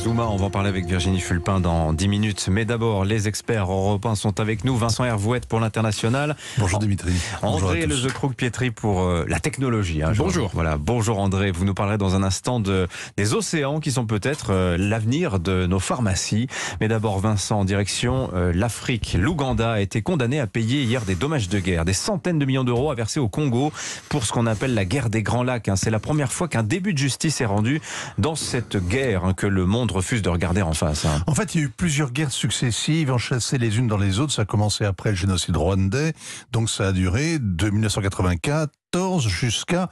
Zuma, on va en parler avec Virginie Fulpin dans 10 minutes. Mais d'abord, les experts européens sont avec nous. Vincent Hervouette pour l'International. Bonjour Dimitri. André Lezecroux-Pietri pour la technologie. Bonjour. Voilà, bonjour André. Vous nous parlerez dans un instant des océans qui sont peut-être l'avenir de nos pharmacies. Mais d'abord, Vincent, en direction l'Afrique. L'Ouganda a été condamné à payer hier des dommages de guerre. Des centaines de millions d'euros à verser au Congo pour ce qu'on appelle la guerre des Grands Lacs. C'est la première fois qu'un début de justice est rendu dans cette guerre que le monde refuse de regarder en face. En fait, il y a eu plusieurs guerres successives, enchâssées les unes dans les autres. Ça a commencé après le génocide rwandais, donc ça a duré de 1984 jusqu'à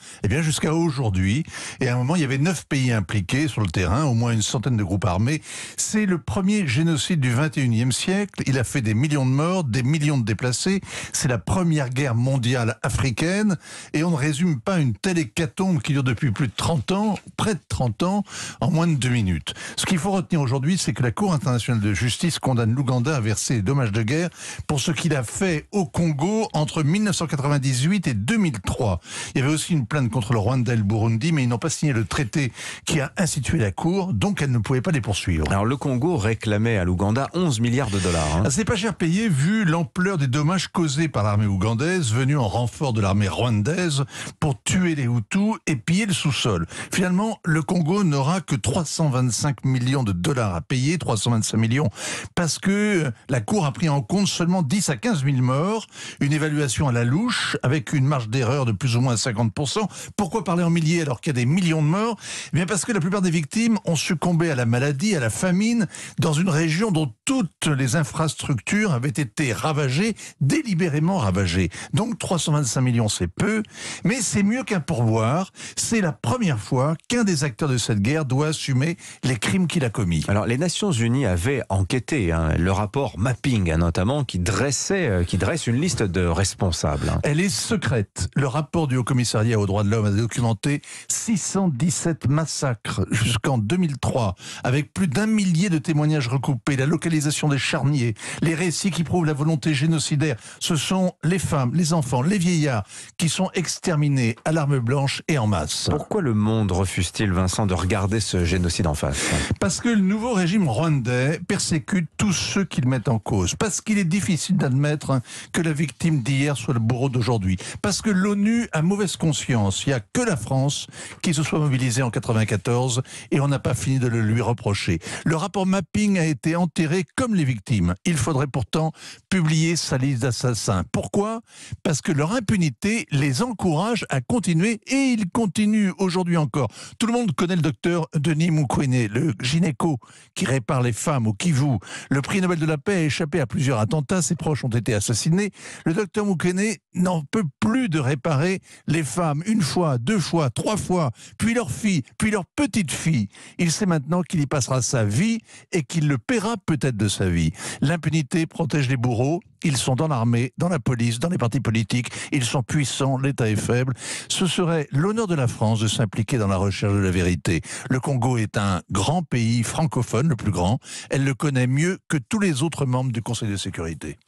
aujourd'hui. Et à un moment, il y avait 9 pays impliqués sur le terrain, au moins une centaine de groupes armés. C'est le premier génocide du 21e siècle. Il a fait des millions de morts, des millions de déplacés. C'est la première guerre mondiale africaine. Et on ne résume pas une telle hécatombe qui dure depuis plus de 30 ans, près de 30 ans, en moins de 2 minutes. Ce qu'il faut retenir aujourd'hui, c'est que la Cour internationale de justice condamne l'Ouganda à verser des dommages de guerre pour ce qu'il a fait au Congo entre 1998 et 2003. Il y avait aussi une plainte contre le Rwanda et le Burundi, mais ils n'ont pas signé le traité qui a institué la Cour, donc elle ne pouvait pas les poursuivre. Alors le Congo réclamait à l'Ouganda 11 milliards de dollars. C'est pas cher payé vu l'ampleur des dommages causés par l'armée ougandaise, venue en renfort de l'armée rwandaise pour tuer les Hutus et piller le sous-sol. Finalement, le Congo n'aura que 325 millions de dollars à payer, 325 millions, parce que la Cour a pris en compte seulement 10 à 15 000 morts, une évaluation à la louche, avec une marge d'erreur de plus ou moins 50%. Pourquoi parler en milliers alors qu'il y a des millions de morts? Eh bien parce que la plupart des victimes ont succombé à la maladie, à la famine, dans une région dont toutes les infrastructures avaient été ravagées, délibérément ravagées. Donc 325 millions, c'est peu, mais c'est mieux qu'un pourboire. C'est la première fois qu'un des acteurs de cette guerre doit assumer les crimes qu'il a commis. Alors les Nations Unies avaient enquêté, le rapport Mapping notamment, qui dresse une liste de responsables. Elle est secrète. Le rapport du Haut-Commissariat aux droits de l'homme a documenté 617 massacres jusqu'en 2003, avec plus d'1 millier de témoignages recoupés, la localisation des charniers, les récits qui prouvent la volonté génocidaire. Ce sont les femmes, les enfants, les vieillards qui sont exterminés à l'arme blanche et en masse. Pourquoi le monde refuse-t-il, Vincent, de regarder ce génocide en face? Parce que le nouveau régime rwandais persécute tous ceux qui le mettent en cause. Parce qu'il est difficile d'admettre que la victime d'hier soit le bourreau d'aujourd'hui. Parce que l'ONU a mauvaise conscience. Il n'y a que la France qui se soit mobilisée en 94 et on n'a pas fini de le lui reprocher. Le rapport Mapping a été enterré comme les victimes. Il faudrait pourtant publier sa liste d'assassins. Pourquoi? Parce que leur impunité les encourage à continuer et ils continuent aujourd'hui encore. Tout le monde connaît le docteur Denis Mukwege, le gynéco qui répare les femmes au Kivu. Le prix Nobel de la paix a échappé à plusieurs attentats. Ses proches ont été assassinés. Le docteur Mukwege n'en peut plus de réparer les femmes une fois, 2 fois, 3 fois, puis leurs filles, puis leurs petites filles. Il sait maintenant qu'il y passera sa vie et qu'il le paiera peut-être de sa vie. L'impunité protège les bourreaux. Ils sont dans l'armée, dans la police, dans les partis politiques. Ils sont puissants, l'État est faible. Ce serait l'honneur de la France de s'impliquer dans la recherche de la vérité. Le Congo est un grand pays francophone, le plus grand. Elle le connaît mieux que tous les autres membres du Conseil de sécurité.